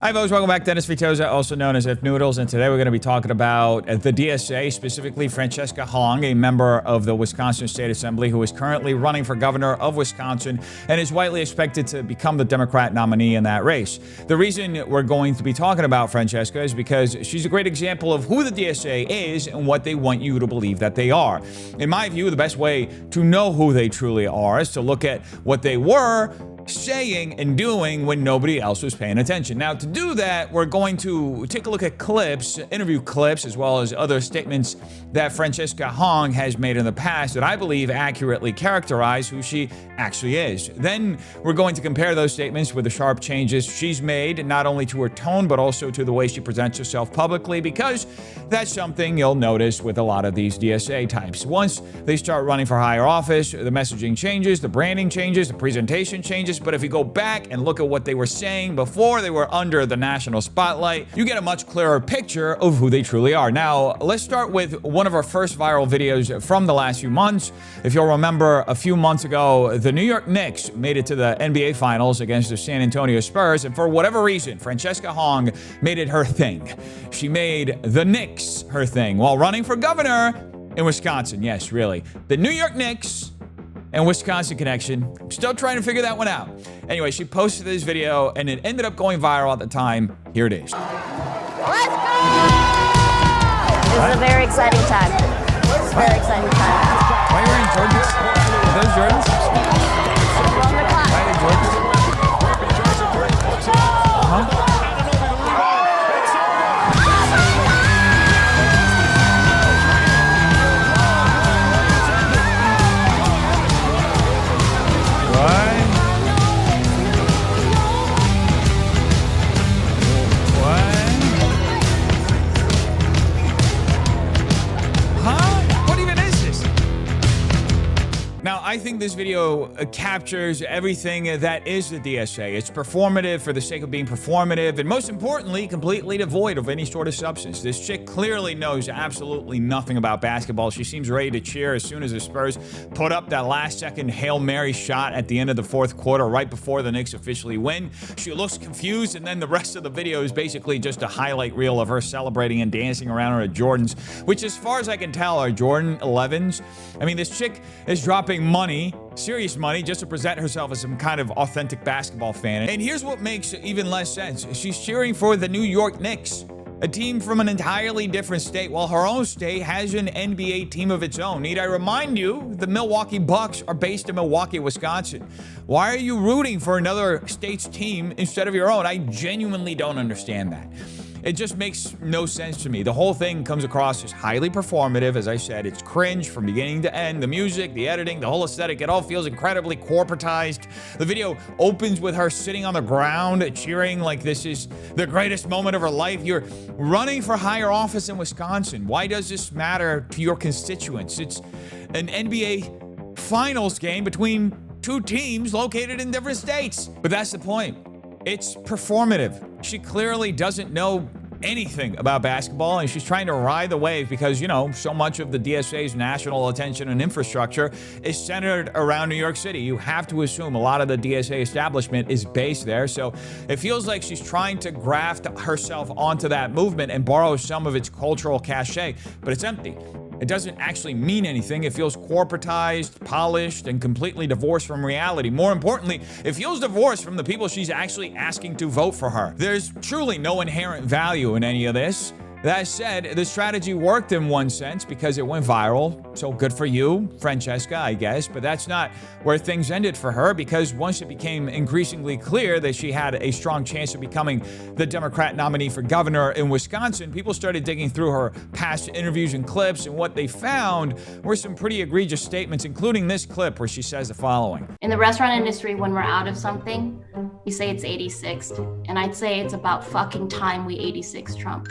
Hi folks, welcome back. Dennis Vitoza, also known as Noodles, and today we're going to be talking about the DSA, specifically Francesca Hong, a member of the Wisconsin State Assembly who is currently running for governor of Wisconsin and is widely expected to become the Democrat nominee in that race. The reason we're going to be talking about Francesca is because she's a great example of who the DSA is and what they want you to believe that they are. In my view, the best way to know who they truly are is to look at what they were saying and doing when nobody else was paying attention. Now, to do that, we're going to take a look at clips, interview clips, as well as other statements that Francesca Hong has made in the past that I believe accurately characterize who she actually is. Then we're going to compare those statements with the sharp changes she's made, not only to her tone, but also to the way she presents herself publicly, because that's something you'll notice with a lot of these DSA types. Once they start running for higher office, the messaging changes, the branding changes, the presentation changes. But if you go back and look at what they were saying before they were under the national spotlight, you get a much clearer picture of who they truly are. Now, let's start with one of our first viral videos from the last few months. If you'll remember, a few months ago, the New York Knicks made it to the NBA Finals against the San Antonio Spurs, and for whatever reason, Francesca Hong made it her thing. She made the Knicks her thing while running for governor in Wisconsin. Yes, really. The New York Knicks and Wisconsin connection. I'm still trying to figure that one out. Anyway, she posted this video and it ended up going viral at the time. Here it is. Let's go! This is a very exciting time. It's a very exciting time. Why are you wearing Jordans? Are those Jordans? From the clock. Why are they Jordans? Huh? I think this video captures everything that is the DSA. It's performative for the sake of being performative, and most importantly, completely devoid of any sort of substance. This chick clearly knows absolutely nothing about basketball. She seems ready to cheer as soon as the Spurs put up that last-second Hail Mary shot at the end of the fourth quarter, right before the Knicks officially win. She looks confused, and then the rest of the video is basically just a highlight reel of her celebrating and dancing around her Jordans, which, as far as I can tell, are Jordan 11s. I mean, this chick is dropping money, serious money, just to present herself as some kind of authentic basketball fan. And here's what makes even less sense. She's cheering for the New York Knicks, a team from an entirely different state, while her own state has an NBA team of its own. Need I remind you, the Milwaukee Bucks are based in Milwaukee, Wisconsin. Why are you rooting for another state's team instead of your own? I genuinely don't understand that. It just makes no sense to me. The whole thing comes across as highly performative. As I said, it's cringe from beginning to end. The music, the editing, the whole aesthetic, it all feels incredibly corporatized. The video opens with her sitting on the ground, cheering like this is the greatest moment of her life. You're running for higher office in Wisconsin. Why does this matter to your constituents? It's an NBA Finals game between two teams located in different states. But that's the point. It's performative. She clearly doesn't know anything about basketball, and she's trying to ride the wave because, you know, so much of the DSA's national attention and infrastructure is centered around New York City. You have to assume a lot of the DSA establishment is based there, so it feels like she's trying to graft herself onto that movement and borrow some of its cultural cachet, but it's empty. It doesn't actually mean anything. It feels corporatized, polished, and completely divorced from reality. More importantly, it feels divorced from the people she's actually asking to vote for her. There's truly no inherent value in any of this. That said, the strategy worked in one sense because it went viral. So good for you, Francesca, I guess. But that's not where things ended for her, because once it became increasingly clear that she had a strong chance of becoming the Democrat nominee for governor in Wisconsin, people started digging through her past interviews and clips, and what they found were some pretty egregious statements, including this clip where she says the following. In the restaurant industry, when we're out of something, we say it's 86th. And I'd say it's about fucking time we 86 Trump.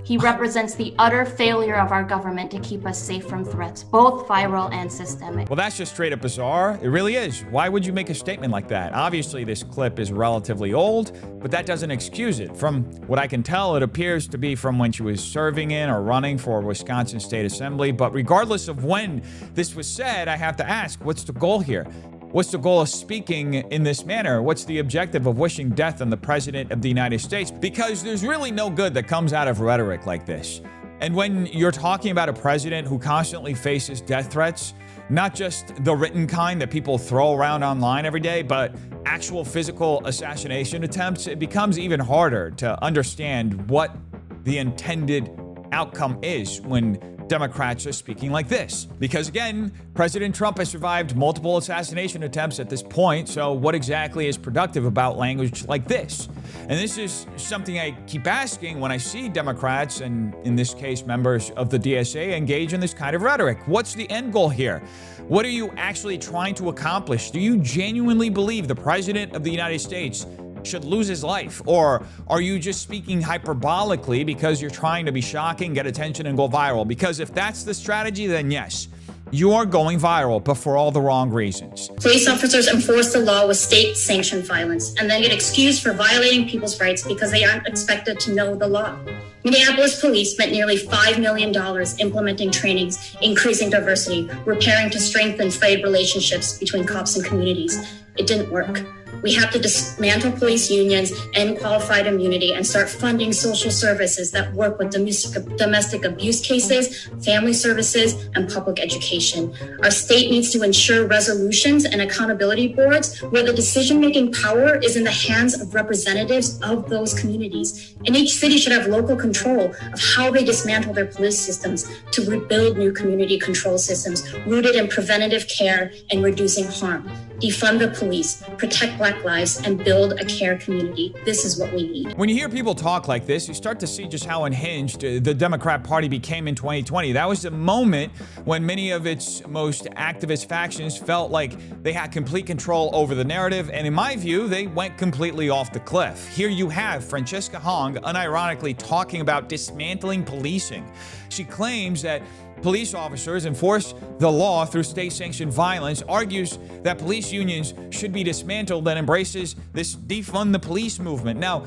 He represents the utter failure of our government to keep us safe from threats, both viral and systemic. Well, that's just straight up bizarre. It really is. Why would you make a statement like that? Obviously, this clip is relatively old, but that doesn't excuse it. From what I can tell, it appears to be from when she was serving in or running for Wisconsin State Assembly. But regardless of when this was said, I have to ask, what's the goal here? What's the goal of speaking in this manner? What's the objective of wishing death on the President of the United States? Because there's really no good that comes out of rhetoric like this. And when you're talking about a president who constantly faces death threats, not just the written kind that people throw around online every day, but actual physical assassination attempts, it becomes even harder to understand what the intended outcome is when Democrats are speaking like this. Because again, President Trump has survived multiple assassination attempts at this point, so what exactly is productive about language like this? And this is something I keep asking when I see Democrats, and in this case members of the DSA, engage in this kind of rhetoric. What's the end goal here? What are you actually trying to accomplish? Do you genuinely believe the President of the United States should lose his life? Or are you just speaking hyperbolically because you're trying to be shocking, get attention, and go viral? Because if that's the strategy, then yes, you are going viral, but for all the wrong reasons. Police officers enforce the law with state-sanctioned violence and then get excused for violating people's rights because they aren't expected to know the law. Minneapolis police spent nearly $5 million implementing trainings, increasing diversity, repairing to strengthen frayed relationships between cops and communities. It didn't work. We have to dismantle police unions, end qualified immunity, and start funding social services that work with domestic abuse cases, family services, and public education. Our state needs to ensure resolutions and accountability boards where the decision-making power is in the hands of representatives of those communities. And each city should have local control of how they dismantle their police systems to rebuild new community control systems rooted in preventative care and reducing harm. Defund the police, protect Black lives, and build a care community. This is what we need. When you hear people talk like this, you start to see just how unhinged the Democrat Party became in 2020. That was the moment when many of its most activist factions felt like they had complete control over the narrative, and in my view, they went completely off the cliff. Here you have Francesca Hong unironically talking about dismantling policing. She claims that police officers enforce the law through state-sanctioned violence, argues that police unions should be dismantled, and embraces this defund the police movement. Now,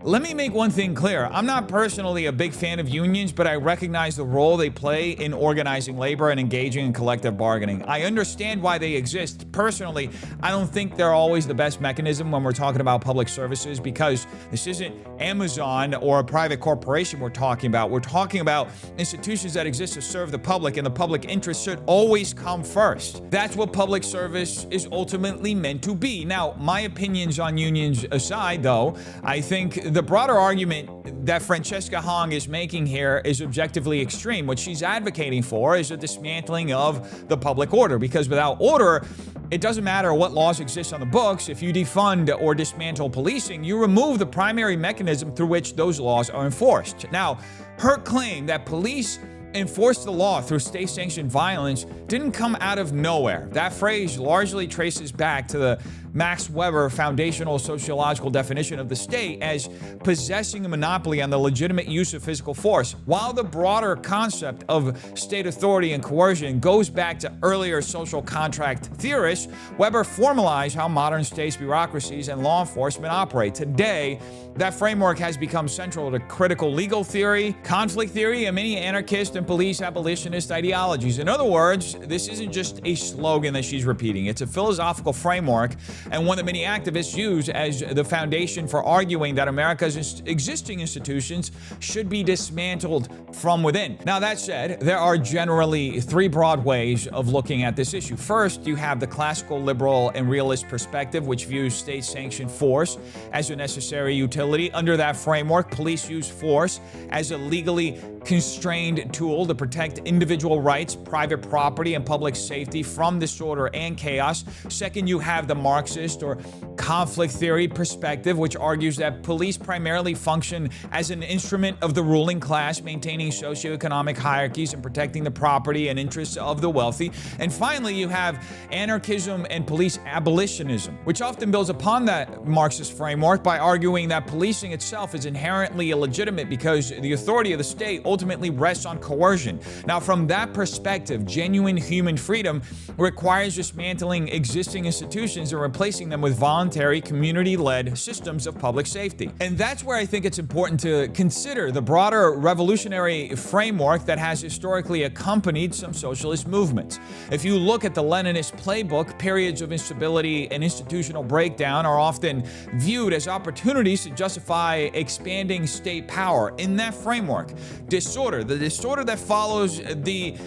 let me make one thing clear. I'm not personally a big fan of unions, but I recognize the role they play in organizing labor and engaging in collective bargaining. I understand why they exist. Personally, I don't think they're always the best mechanism when we're talking about public services, because this isn't Amazon or a private corporation we're talking about. We're talking about institutions that exist to serve the public, and the public interest should always come first. That's what public service is ultimately meant to be. Now, my opinions on unions aside, though, I think the broader argument that Francesca Hong is making here is objectively extreme. What she's advocating for is a dismantling of the public order, because without order, it doesn't matter what laws exist on the books. If you defund or dismantle policing, you remove the primary mechanism through which those laws are enforced. Now, her claim that police enforce the law through state-sanctioned violence didn't come out of nowhere. That phrase largely traces back to the Max Weber foundational sociological definition of the state as possessing a monopoly on the legitimate use of physical force. While the broader concept of state authority and coercion goes back to earlier social contract theorists, Weber formalized how modern states, bureaucracies, and law enforcement operate. Today, that framework has become central to critical legal theory, conflict theory, and many anarchist and police abolitionist ideologies. In other words, this isn't just a slogan that she's repeating. It's a philosophical framework, and one that many activists use as the foundation for arguing that America's existing institutions should be dismantled from within. Now, that said, there are generally three broad ways of looking at this issue. First, you have the classical liberal and realist perspective, which views state-sanctioned force as a necessary utility. Under that framework, police use force as a legally constrained tool to protect individual rights, private property, and public safety from disorder and chaos. Second, you have the Marxist or conflict theory perspective, which argues that police primarily function as an instrument of the ruling class, maintaining socioeconomic hierarchies and protecting the property and interests of the wealthy. And finally, you have anarchism and police abolitionism, which often builds upon that Marxist framework by arguing that policing itself is inherently illegitimate because the authority of the state ultimately rests on coercion. Now, from that perspective, genuine human freedom requires dismantling existing institutions and replacing replacing them with voluntary, community-led systems of public safety. And that's where I think it's important to consider the broader revolutionary framework that has historically accompanied some socialist movements. If you look at the Leninist playbook, periods of instability and institutional breakdown are often viewed as opportunities to justify expanding state power. In that framework, the disorder that follows the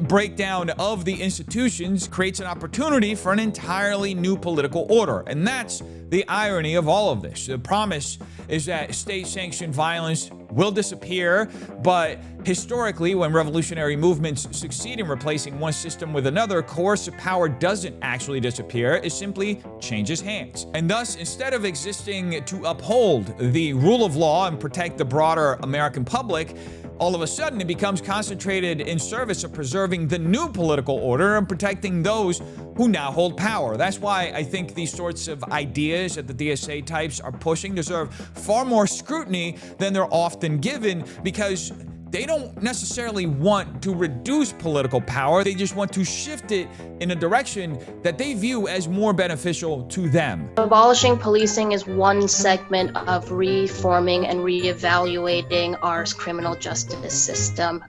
breakdown of the institutions creates an opportunity for an entirely new political order. And that's the irony of all of this. The promise is that state-sanctioned violence will disappear, but historically, when revolutionary movements succeed in replacing one system with another, coercive power doesn't actually disappear, it simply changes hands. And thus, instead of existing to uphold the rule of law and protect the broader American public, all of a sudden it becomes concentrated in service of preserving the new political order and protecting those who now hold power. That's why I think these sorts of ideas that the DSA types are pushing deserve far more scrutiny than they're often given, because they don't necessarily want to reduce political power. They just want to shift it in a direction that they view as more beneficial to them. Abolishing policing is one segment of reforming and reevaluating our criminal justice system.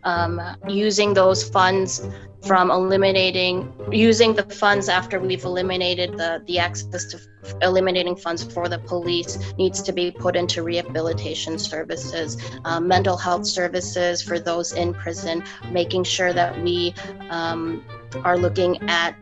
Using those funds using the funds after we've eliminated the access to eliminating funds for the police needs to be put into rehabilitation services, mental health services for those in prison, making sure that we are looking at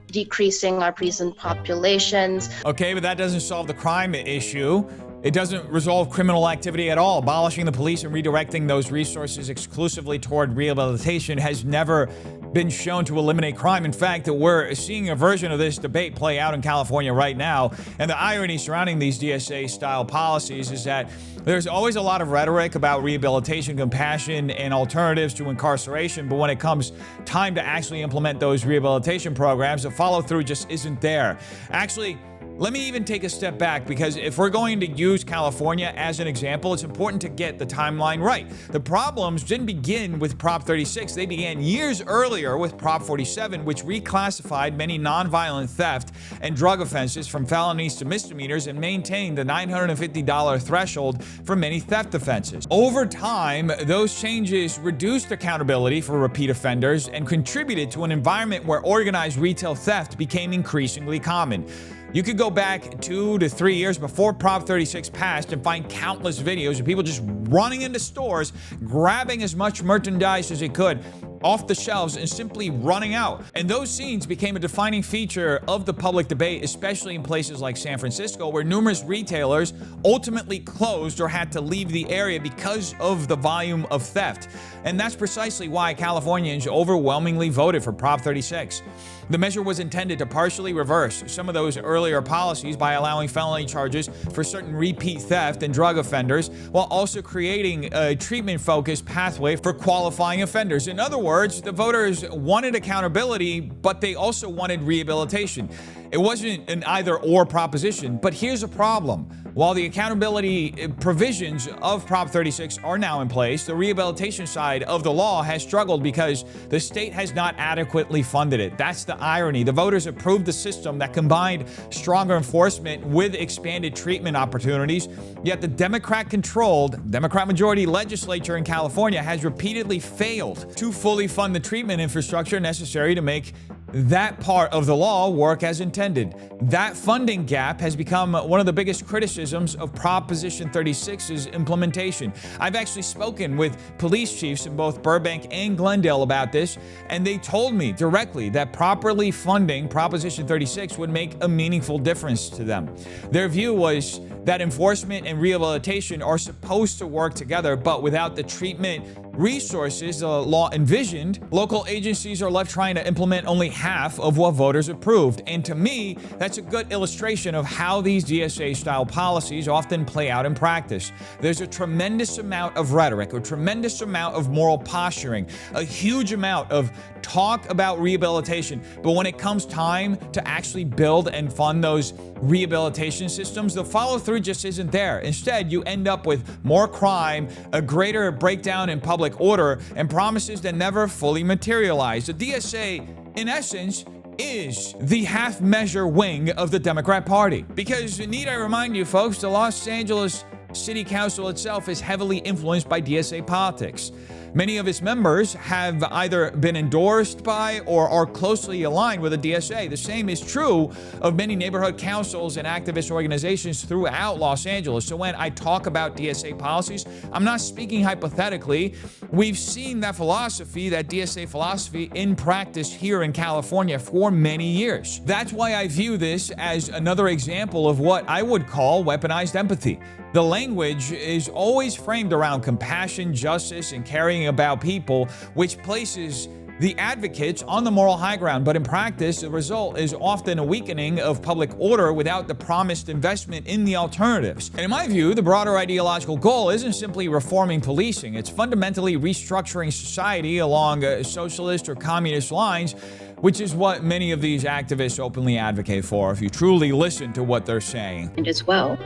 decreasing our prison populations. Okay, but that doesn't solve the crime issue. It doesn't resolve criminal activity at all. Abolishing the police and redirecting those resources exclusively toward rehabilitation has never been shown to eliminate crime. In fact, we're seeing a version of this debate play out in California right now. And the irony surrounding these DSA-style policies is that there's always a lot of rhetoric about rehabilitation, compassion, and alternatives to incarceration. But when it comes time to actually implement those rehabilitation programs, the follow-through just isn't there. Actually, let me even take a step back, because if we're going to use California as an example, it's important to get the timeline right. The problems didn't begin with Prop 36. They began years earlier with Prop 47, which reclassified many nonviolent theft and drug offenses from felonies to misdemeanors and maintained the $950 threshold for many theft offenses. Over time, those changes reduced accountability for repeat offenders and contributed to an environment where organized retail theft became increasingly common. You could go back 2 to 3 years before Prop 36 passed and find countless videos of people just running into stores, grabbing as much merchandise as they could off the shelves and simply running out. And those scenes became a defining feature of the public debate, especially in places like San Francisco, where numerous retailers ultimately closed or had to leave the area because of the volume of theft. And that's precisely why Californians overwhelmingly voted for Prop 36. The measure was intended to partially reverse some of those earlier policies by allowing felony charges for certain repeat theft and drug offenders, while also creating a treatment-focused pathway for qualifying offenders. In other words, the voters wanted accountability, but they also wanted rehabilitation. It wasn't an either-or proposition, but here's a problem. While the accountability provisions of Prop 36 are now in place, the rehabilitation side of the law has struggled because the state has not adequately funded it. That's the irony. The voters approved a system that combined stronger enforcement with expanded treatment opportunities, yet the Democrat-controlled, Democrat-majority legislature in California has repeatedly failed to fully fund the treatment infrastructure necessary to make that part of the law work as intended. That funding gap has become one of the biggest criticisms of Proposition 36's implementation. I've actually spoken with police chiefs in both Burbank and Glendale about this, and they told me directly that properly funding Proposition 36 would make a meaningful difference to them. Their view was that enforcement and rehabilitation are supposed to work together, but without the treatment resources the law envisioned, local agencies are left trying to implement only half of what voters approved. And to me, that's a good illustration of how these DSA-style policies often play out in practice. There's a tremendous amount of rhetoric, a tremendous amount of moral posturing, a huge amount of talk about rehabilitation, but when it comes time to actually build and fund those rehabilitation systems, the follow-through just isn't there. Instead, you end up with more crime, a greater breakdown in public order, and promises that never fully materialize. The DSA, in essence, is the half-measure wing of the Democrat Party. Because, need I remind you folks, the Los Angeles City Council itself is heavily influenced by DSA politics. Many of its members have either been endorsed by or are closely aligned with the DSA. The same is true of many neighborhood councils and activist organizations throughout Los Angeles. So when I talk about DSA policies, I'm not speaking hypothetically. We've seen that philosophy, that DSA philosophy, in practice here in California for many years. That's why I view this as another example of what I would call weaponized empathy. The language is always framed around compassion, justice, and caring about people, which places the advocates on the moral high ground. But in practice, the result is often a weakening of public order without the promised investment in the alternatives. And in my view, the broader ideological goal isn't simply reforming policing. It's fundamentally restructuring society along socialist or communist lines, which is what many of these activists openly advocate for, if you truly listen to what they're saying. And as well,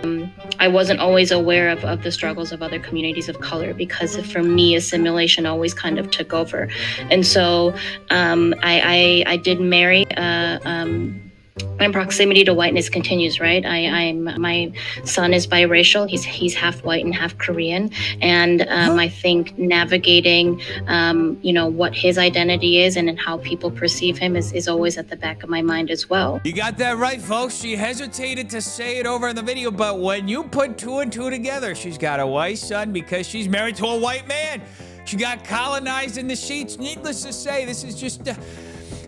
I wasn't always aware of the struggles of other communities of color, because for me, assimilation always kind of took over. And so I did marry. My proximity to whiteness continues, right? My son is biracial. He's half white and half Korean, and I think navigating, what his identity is and how people perceive him is always at the back of my mind as well. You got that right, folks. She hesitated to say it over in the video, but when you put two and two together, she's got a white son because she's married to a white man. She got colonized in the sheets. Needless to say, this is just...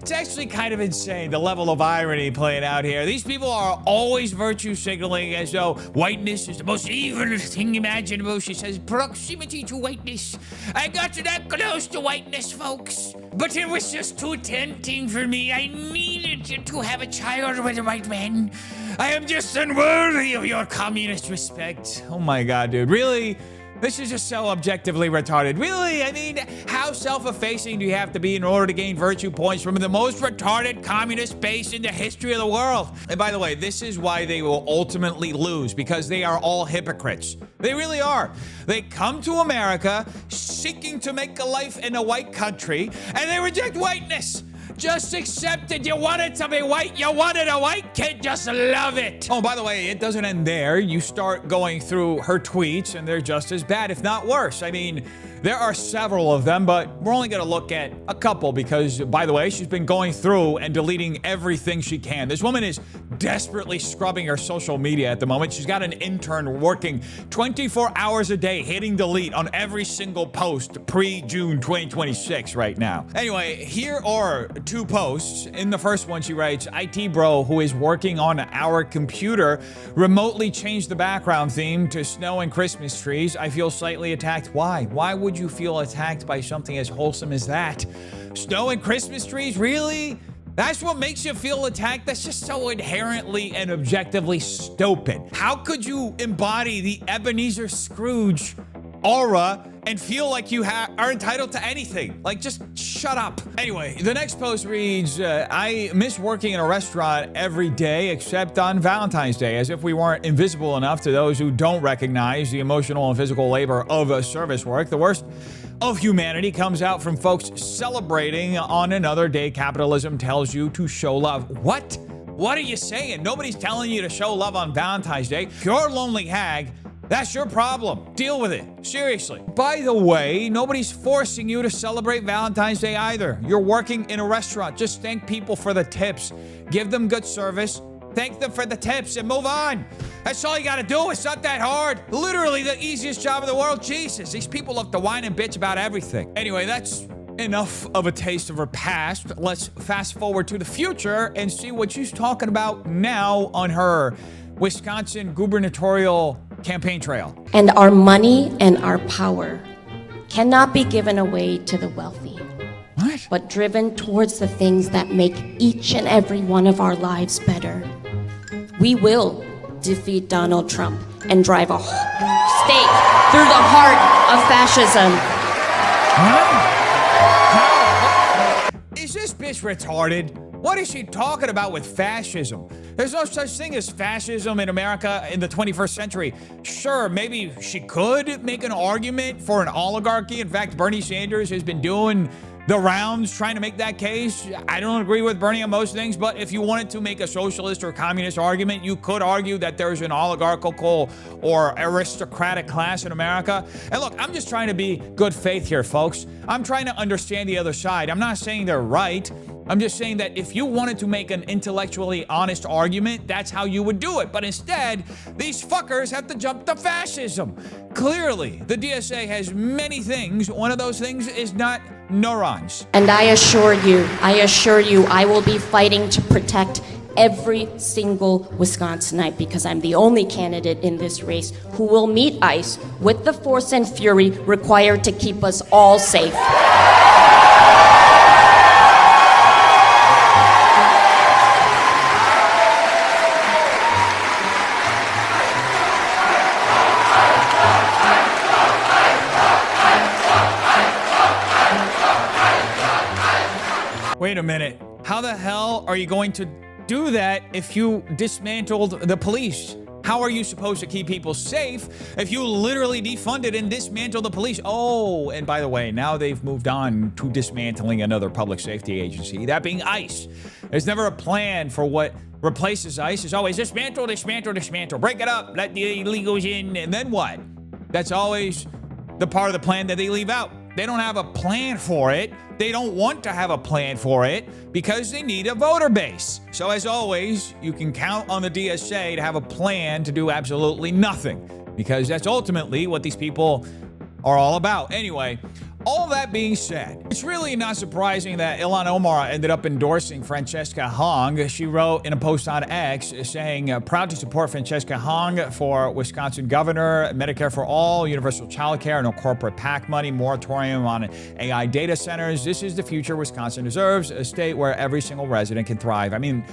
It's actually kind of insane, the level of irony playing out here. These people are always virtue signaling as though whiteness is the most evil thing imaginable. She says, proximity to whiteness. I got that close to whiteness, folks. But it was just too tempting for me. I needed to have a child with a white man. I am just unworthy of your communist respect. Oh my God, dude. Really? This is just so objectively retarded. Really? I mean, how self-effacing do you have to be in order to gain virtue points from the most retarded communist base in the history of the world? And by the way, this is why they will ultimately lose, because they are all hypocrites. They really are. They come to America seeking to make a life in a white country, and they reject whiteness. Just accept it. You wanted to be white. You wanted a white kid. Just love it. Oh, by the way, it doesn't end there. You start going through her tweets, and they're just as bad, if not worse. I mean, there are several of them, but we're only going to look at a couple because, by the way, she's been going through and deleting everything she can. This woman is desperately scrubbing her social media at the moment. She's got an intern working 24 hours a day, hitting delete on every single post pre-June 2026 right now. Anyway, here are two posts. In the first one, she writes, IT bro who is working on our computer remotely changed the background theme to snow and Christmas trees. I feel slightly attacked. Why? Why would you feel attacked by something as wholesome as that? Snow and Christmas trees? Really? That's what makes you feel attacked? That's just so inherently and objectively stupid. How could you embody the Ebenezer Scrooge aura and feel like you are entitled to anything? Like, just shut up. Anyway, the next post reads, I miss working in a restaurant every day except on Valentine's Day, as if we weren't invisible enough to those who don't recognize the emotional and physical labor of service work. The worst of humanity comes out from folks celebrating on another day capitalism tells you to show love. What? What are you saying? Nobody's telling you to show love on Valentine's Day. If you're a lonely hag, that's your problem. Deal with it. Seriously. By the way, nobody's forcing you to celebrate Valentine's Day either. You're working in a restaurant. Just thank people for the tips. Give them good service. Thank them for the tips and move on. That's all you gotta do. It's not that hard. Literally the easiest job in the world. Jesus, these people love to whine and bitch about everything. Anyway, that's enough of a taste of her past. Let's fast forward to the future and see what she's talking about now on her Wisconsin gubernatorial campaign trail. And our money and our power cannot be given away to the wealthy. What? But driven towards the things that make each and every one of our lives better. We will defeat Donald Trump and drive a stake through the heart of fascism. Is this bitch retarded? What is she talking about with fascism? There's no such thing as fascism in America in the 21st century. Sure, maybe she could make an argument for an oligarchy. In fact, Bernie Sanders has been doing the rounds trying to make that case. I don't agree with Bernie on most things, but if you wanted to make a socialist or communist argument, you could argue that there's an oligarchical or aristocratic class in America. And look, I'm just trying to be good faith here, folks. I'm trying to understand the other side. I'm not saying they're right. I'm just saying that if you wanted to make an intellectually honest argument, that's how you would do it. But instead, these fuckers have to jump to fascism. Clearly, the DSA has many things. One of those things is not neurons. And I assure you, I will be fighting to protect every single Wisconsinite because I'm the only candidate in this race who will meet ICE with the force and fury required to keep us all safe. Wait a minute. How the hell are you going to do that if you dismantled the police? How are you supposed to keep people safe if you literally defunded and dismantled the police? Oh, and by the way, now they've moved on to dismantling another public safety agency, that being ICE. There's never a plan for what replaces ICE. It's always dismantle, dismantle, dismantle. Break it up, let the illegals in, and then what? That's always the part of the plan that they leave out. They don't have a plan for it. They don't want to have a plan for it because they need a voter base. So as always, you can count on the DSA to have a plan to do absolutely nothing because that's ultimately what these people are all about. Anyway, all that being said, it's really not surprising that Ilhan Omar ended up endorsing Francesca Hong. She wrote in a post on X saying, proud to support Francesca Hong for Wisconsin governor, Medicare for all, universal childcare, no corporate PAC money, moratorium on AI data centers. This is the future Wisconsin deserves, a state where every single resident can thrive. I mean,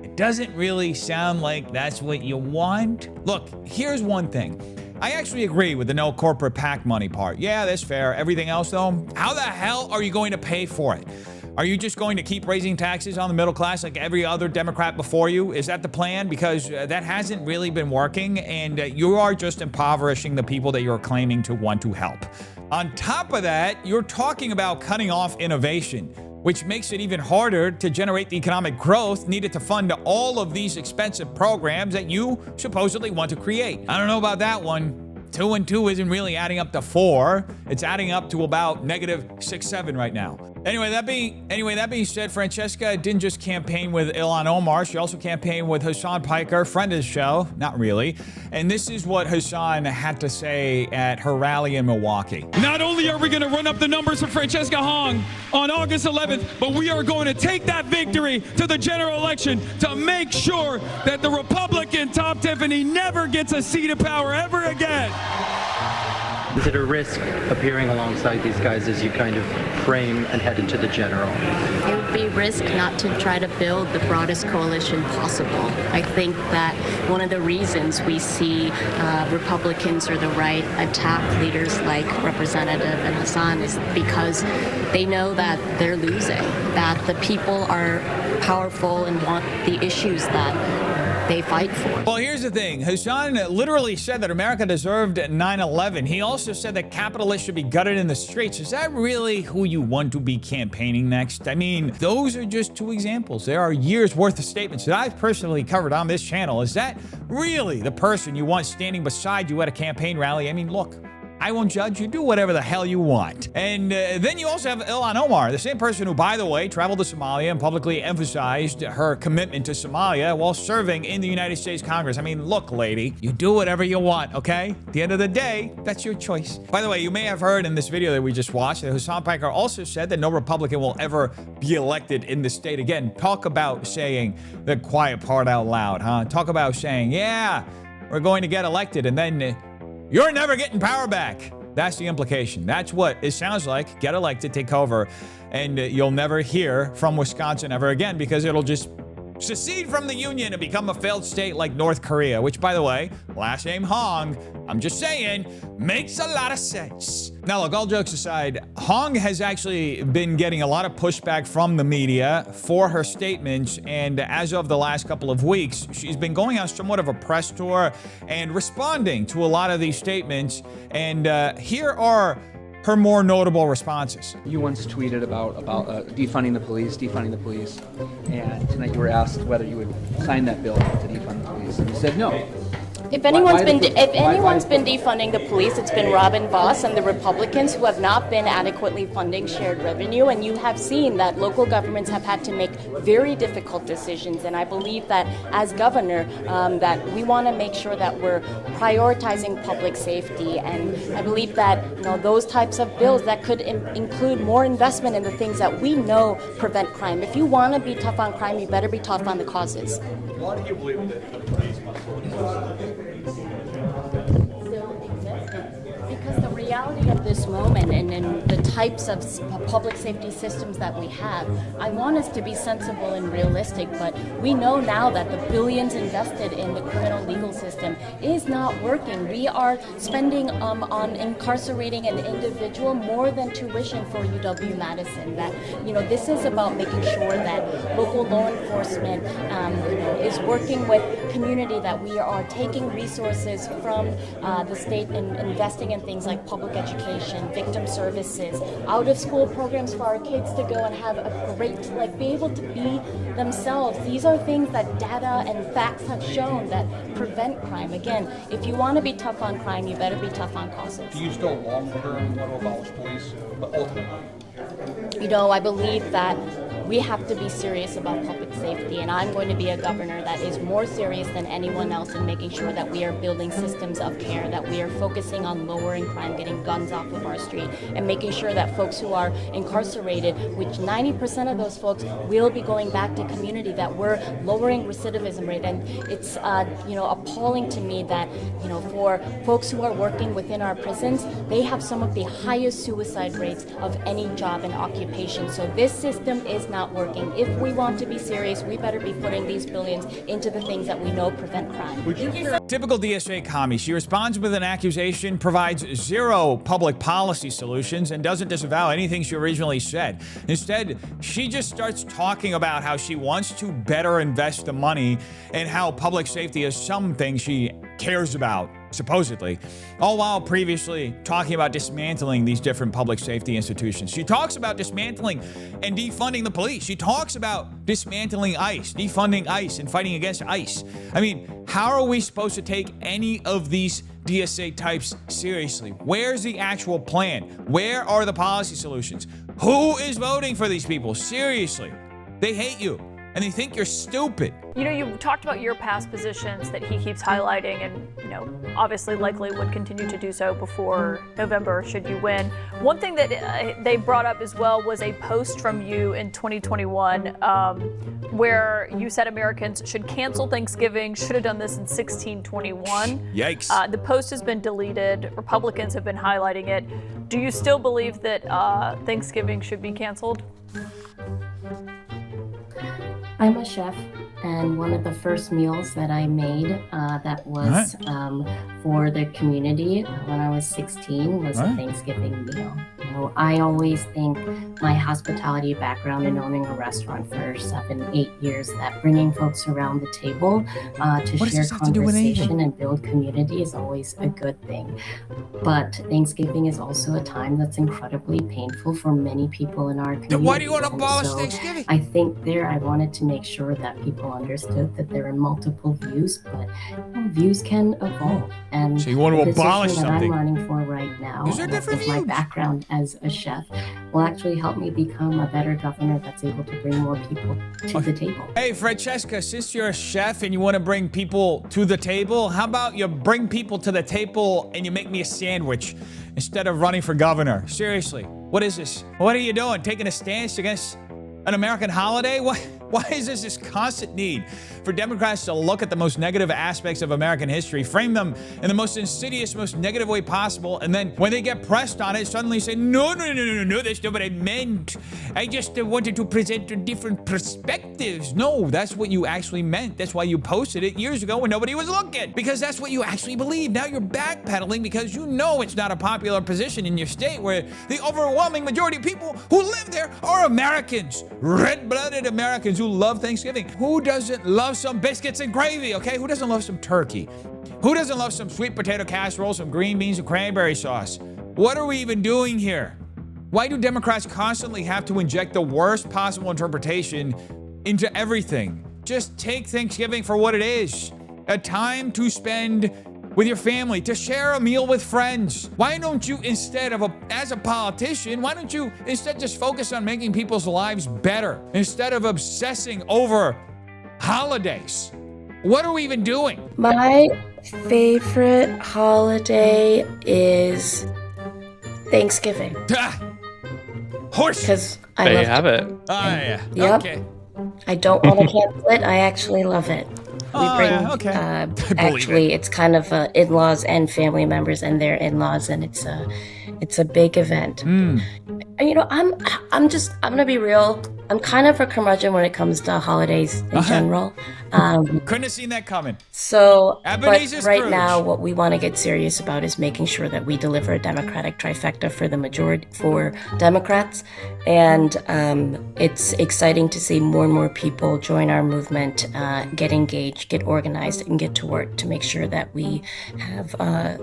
it doesn't really sound like that's what you want. Look, here's one thing. I actually agree with the no corporate PAC money part. Yeah, that's fair. Everything else, though, how the hell are you going to pay for it? Are you just going to keep raising taxes on the middle class like every other Democrat before you? Is that the plan? Because that hasn't really been working, and you are just impoverishing the people that you're claiming to want to help. On top of that, you're talking about cutting off innovation, which makes it even harder to generate the economic growth needed to fund all of these expensive programs that you supposedly want to create. I don't know about that one. 2 and 2 isn't really adding up to 4. It's adding up to about -6, 7 right now. Anyway, that being said, Francesca didn't just campaign with Ilhan Omar. She also campaigned with Hasan Piker, friend of the show, not really. And this is what Hasan had to say at her rally in Milwaukee. Not only are we going to run up the numbers for Francesca Hong on August 11th, but we are going to take that victory to the general election to make sure that the Republican Tom Tiffany never gets a seat of power ever again. Is it a risk appearing alongside these guys as you kind of frame and head into the general? It would be risk not to try to build the broadest coalition possible. I think that one of the reasons we see Republicans or the right attack leaders like Representative and Hasan is because they know that they're losing, that the people are powerful and want the issues that they fight for. Well, here's the thing. Hasan literally said that America deserved 9/11. He also said that capitalists should be gutted in the streets. Is that really who you want to be campaigning next? I mean, those are just 2 examples. There are years worth of statements that I've personally covered on this channel. Is that really the person you want standing beside you at a campaign rally? I mean, look, I won't judge you. Do whatever the hell you want. And then you also have Ilhan Omar, the same person who, by the way, traveled to Somalia and publicly emphasized her commitment to Somalia while serving in the United States Congress. I mean, look, lady, you do whatever you want, okay? At the end of the day, that's your choice. By the way, you may have heard in this video that we just watched that Hasan Piker also said that no Republican will ever be elected in the state again. Talk about saying the quiet part out loud, huh? Talk about saying, yeah, we're going to get elected, and then you're never getting power back. That's the implication. That's what it sounds like. Get elected, take over, and you'll never hear from Wisconsin ever again because it'll just secede from the Union and become a failed state like North Korea, which, by the way, last name Hong, I'm just saying, makes a lot of sense. Now, look, all jokes aside, Hong has actually been getting a lot of pushback from the media for her statements, and as of the last couple of weeks, she's been going on somewhat of a press tour and responding to a lot of these statements, and here are her more notable responses. You once tweeted about defunding the police, and tonight you were asked whether you would sign that bill to defund the police, and you said no. If anyone's been defunding the police, it's been Robin Voss and the Republicans who have not been adequately funding shared revenue. And you have seen that local governments have had to make very difficult decisions. And I believe that as governor, that we want to make sure that we're prioritizing public safety. And I believe that those types of bills that could include more investment in the things that we know prevent crime. If you want to be tough on crime, you better be tough on the causes. Why do you believe that the police must Because the reality of this moment and the types of public safety systems that we have, I want us to be sensible and realistic, but we know now that the billions invested in the criminal legal system is not working. We are spending on incarcerating an individual more than tuition for UW-Madison. That, this is about making sure that local law enforcement is working with community, that we are taking resources from the state and investing in things like public education, victim services, out-of-school programs for our kids to go and have a great, be able to be themselves. These are things that data and facts have shown that prevent crime. Again, if you want to be tough on crime, you better be tough on causes. Do you still long-term want to abolish police, but ultimately? I believe that we have to be serious about public safety, and I'm going to be a governor that is more serious than anyone else in making sure that we are building systems of care, that we are focusing on lowering crime, getting guns off of our street, and making sure that folks who are incarcerated, which 90% of those folks will be going back to community, that we're lowering recidivism rate. And it's appalling to me that for folks who are working within our prisons, they have some of the highest suicide rates of any job and occupation. So this system is not working. If we want to be serious, we better be putting these billions into the things that we know prevent crime. Typical DSA commie. She responds with an accusation, provides zero public policy solutions, and doesn't disavow anything she originally said. Instead, she just starts talking about how she wants to better invest the money and how public safety is something she cares about, supposedly, all while previously talking about dismantling these different public safety institutions. She talks about dismantling and defunding the police. She talks about dismantling ICE, defunding ICE, and fighting against ICE. I mean, how are we supposed to take any of these DSA types seriously? Where's the actual plan? Where are the policy solutions? Who is voting for these people? Seriously, they hate you. And they think you're stupid. You talked about your past positions that he keeps highlighting and, obviously likely would continue to do so before November should you win. One thing that they brought up as well was a post from you in 2021 where you said Americans should cancel Thanksgiving, should have done this in 1621. Yikes. The post has been deleted. Republicans have been highlighting it. Do you still believe that Thanksgiving should be canceled? I'm a chef, and one of the first meals that I made that was for the community when I was 16 was a Thanksgiving meal. I always think my hospitality background in owning a restaurant for 7-8 years, that bringing folks around the table to share conversation and build community is always a good thing. But Thanksgiving is also a time that's incredibly painful for many people in our community. Then why do you want to abolish Thanksgiving? I think I wanted to make sure that people understood that there are multiple views, but views can evolve. And so you want to abolish something something that I'm running for right now, with my background as a chef, will actually help me become a better governor that's able to bring more people to the table. Hey, Francesca, since you're a chef and you want to bring people to the table, how about you bring people to the table and you make me a sandwich instead of running for governor? Seriously, what is this? What are you doing? Taking a stance against an American holiday? Why is this constant need for Democrats to look at the most negative aspects of American history, frame them in the most insidious, most negative way possible, and then when they get pressed on it, suddenly say, no, that's not what I meant. I just wanted to present different perspectives. No, that's what you actually meant. That's why you posted it years ago when nobody was looking, because that's what you actually believe. Now you're backpedaling because you know it's not a popular position in your state where the overwhelming majority of people who live there are Americans, red-blooded Americans who love Thanksgiving. Who doesn't love some biscuits and gravy, okay? Who doesn't love some turkey? Who doesn't love some sweet potato casserole, some green beans and cranberry sauce? What are we even doing here? Why do Democrats constantly have to inject the worst possible interpretation into everything? Just take Thanksgiving for what it is. A time to spend with your family, to share a meal with friends. Why don't you, instead of, as a politician, why don't you instead just focus on making people's lives better instead of obsessing over holidays? What are we even doing? My favorite holiday is Thanksgiving. Horse. Because There you have it. Yeah. Yep. Okay. I don't want to cancel it. I actually love it. We bring, actually, it's kind of in-laws and family members and their in-laws, and it's a big event. You know, I'm gonna be real. I'm kind of a curmudgeon when it comes to holidays in general. Couldn't have seen that coming. So, but Ebenezer right Scrooge. now, what we want to get serious about is making sure that we deliver a Democratic trifecta for the majority, for Democrats. And it's exciting to see more and more people join our movement, get engaged, get organized, and get to work to make sure that we have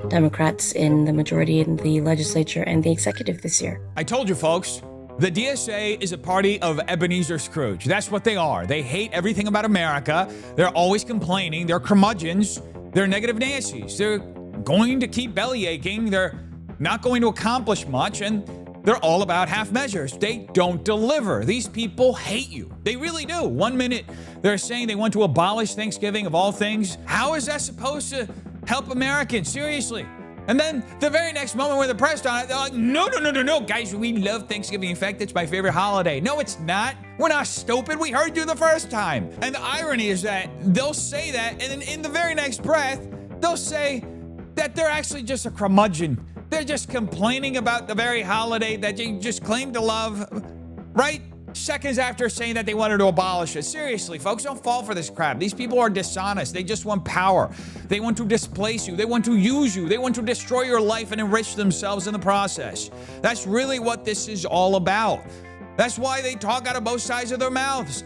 Democrats in the majority in the legislature and the executive this year. I told you, folks. The DSA is a party of Ebenezer Scrooge. That's what they are. They hate everything about America. They're always complaining. They're curmudgeons. They're negative Nancy's. They're going to keep belly aching. They're not going to accomplish much. And they're all about half measures. They don't deliver. These people hate you. They really do. 1 minute, they're saying they want to abolish Thanksgiving of all things. How is that supposed to help Americans? Seriously. And then the very next moment when they're pressed on it, they're like, no, guys, we love Thanksgiving. In fact, it's my favorite holiday. No, it's not. We're not stupid. We heard you the first time. And the irony is that they'll say that, and then in the very next breath, they'll say that they're actually just a curmudgeon. They're just complaining about the very holiday that you just claim to love, right? Seconds after saying that they wanted to abolish it. Seriously, folks, don't fall for this crap. These people are dishonest. They just want power. They want to displace you. They want to use you. They want to destroy your life and enrich themselves in the process. That's really what this is all about. That's why they talk out of both sides of their mouths.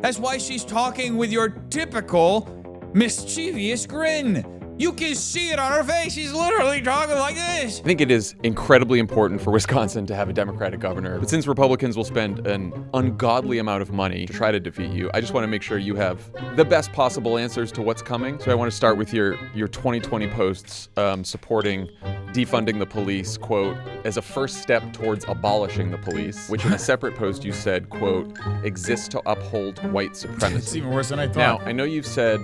That's why she's talking with your typical mischievous grin. You can see it on her face. She's literally talking like this. I think it is incredibly important for Wisconsin to have a Democratic governor. But since Republicans will spend an ungodly amount of money to try to defeat you, I just want to make sure you have the best possible answers to what's coming. So I want to start with your 2020 posts supporting defunding the police, quote, as a first step towards abolishing the police, which in a separate post you said, quote, exists to uphold white supremacy. It's even worse than I thought. Now, I know you've said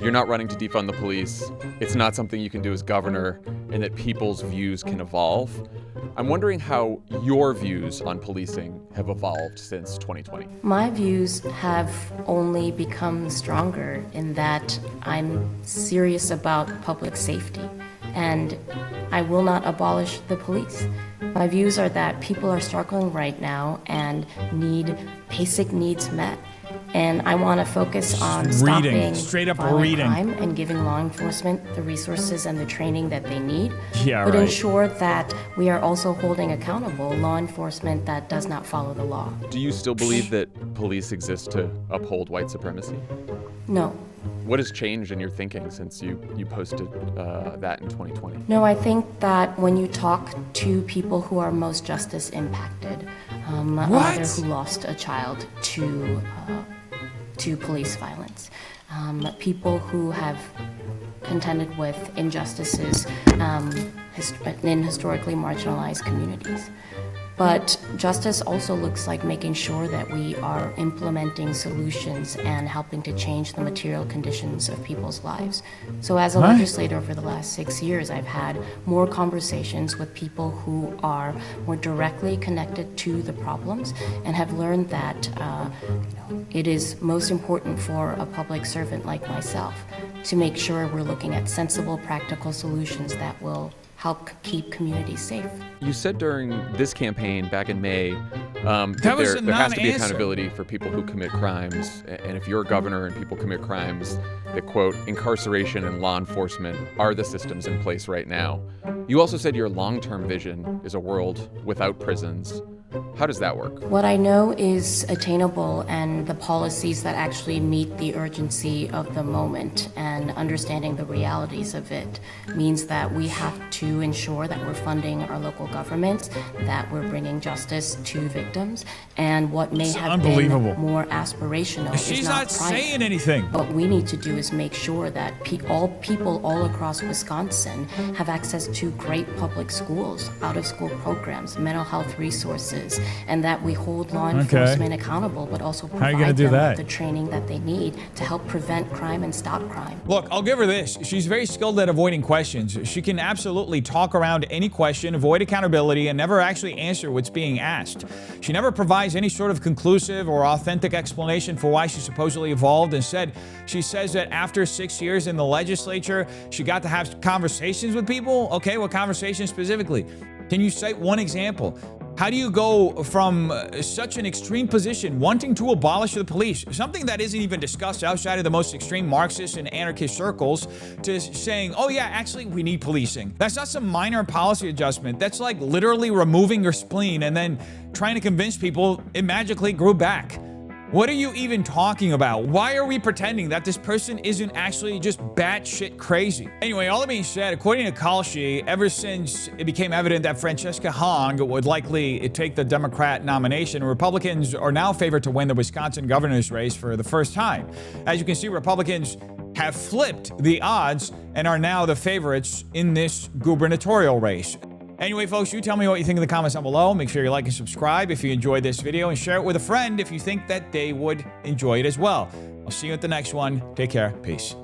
you're not running to defund the police. It's not something you can do as governor, and that people's views can evolve. I'm wondering how your views on policing have evolved since 2020. My views have only become stronger in that I'm serious about public safety, and I will not abolish the police. My views are that people are struggling right now and need basic needs met. And I want to focus on stopping violent crime and giving law enforcement the resources and the training that they need, but ensure that we are also holding accountable law enforcement that does not follow the law. Do you still believe that police exist to uphold white supremacy? No. What has changed in your thinking since you posted that in 2020? No, I think that when you talk to people who are most justice impacted, a mother who lost a child to police violence, people who have contended with injustices in historically marginalized communities. But justice also looks like making sure that we are implementing solutions and helping to change the material conditions of people's lives. So as a legislator over the last 6 years, I've had more conversations with people who are more directly connected to the problems and have learned that it is most important for a public servant like myself to make sure we're looking at sensible, practical solutions that will help keep communities safe. You said during this campaign back in May that there has to be accountability for people who commit crimes, and if you're a governor and people commit crimes, that, quote, incarceration and law enforcement are the systems in place right now. You also said your long-term vision is a world without prisons. How does that work? What I know is attainable, and the policies that actually meet the urgency of the moment and understanding the realities of it means that we have to ensure that we're funding our local governments, that we're bringing justice to victims, and what may have been more aspirational She's is not private. saying anything. What we need to do is make sure that all people all across Wisconsin have access to great public schools, out-of-school programs, mental health resources, and that we hold law enforcement accountable, but also provide them with the training that they need to help prevent crime and stop crime. Look, I'll give her this. She's very skilled at avoiding questions. She can absolutely talk around any question, avoid accountability, and never actually answer what's being asked. She never provides any sort of conclusive or authentic explanation for why she supposedly evolved. Instead, she says that after 6 years in the legislature, she got to have conversations with people. Okay, what conversations specifically? Can you cite one example? How do you go from such an extreme position, wanting to abolish the police, something that isn't even discussed outside of the most extreme Marxist and anarchist circles, to saying, oh yeah, actually we need policing? That's not some minor policy adjustment. That's like literally removing your spleen and then trying to convince people it magically grew back. What are you even talking about? Why are we pretending that this person isn't actually just batshit crazy? Anyway, all that being said, according to Kalshi, ever since it became evident that Francesca Hong would likely take the Democrat nomination, Republicans are now favored to win the Wisconsin governor's race for the first time. As you can see, Republicans have flipped the odds and are now the favorites in this gubernatorial race. Anyway, folks, you tell me what you think in the comments down below. Make sure you like and subscribe if you enjoyed this video, and share it with a friend if you think that they would enjoy it as well. I'll see you at the next one. Take care. Peace.